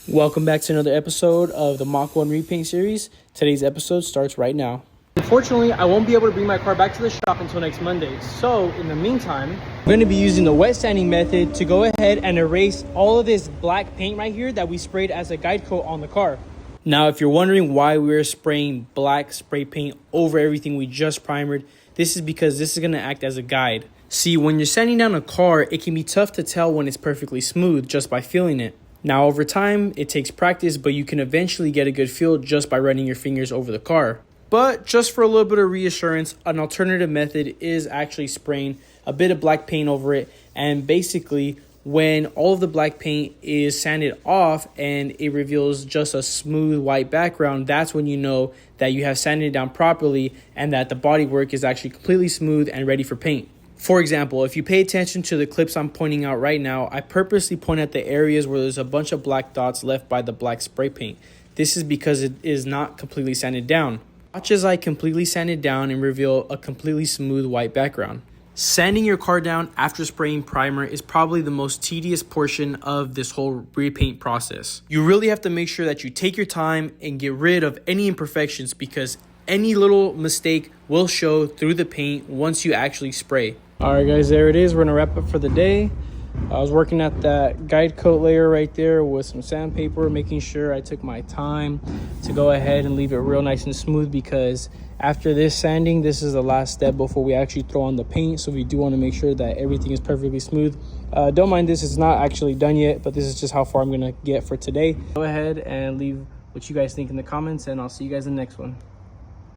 Welcome back to another episode of the Mach 1 Repaint series. Today's episode starts right now. Unfortunately, I won't be able to bring my car back to the shop until next Monday. So, in the meantime, I'm going to be using the wet sanding method to go ahead and erase all of this black paint right here that we sprayed as a guide coat on the car. Now, if you're wondering why we're spraying black spray paint over everything we just primered, this is because this is going to act as a guide. See, when you're sanding down a car, it can be tough to tell when it's perfectly smooth just by feeling it. Now, over time, it takes practice, but you can eventually get a good feel just by running your fingers over the car. But just for a little bit of reassurance, an alternative method is actually spraying a bit of black paint over it. And basically, when all of the black paint is sanded off and it reveals just a smooth white background, that's when you know that you have sanded it down properly and that the bodywork is actually completely smooth and ready for paint. For example, if you pay attention to the clips I'm pointing out right now, I purposely point at the areas where there's a bunch of black dots left by the black spray paint. This is because it is not completely sanded down. Watch as I completely sand it down and reveal a completely smooth white background. Sanding your car down after spraying primer is probably the most tedious portion of this whole repaint process. You really have to make sure that you take your time and get rid of any imperfections because any little mistake will show through the paint once you actually spray. All right, guys, there it is. We're gonna wrap up for the day. I was working at that guide coat layer right there with some sandpaper, making sure I took my time to go ahead and leave it real nice and smooth because after this sanding, this is the last step before we actually throw on the paint. So we do want to make sure that everything is perfectly smooth. Don't mind this, it's not actually done yet, but this is just how far I'm gonna get for today. Go ahead and leave what you guys think in the comments, and I'll see you guys in the next one.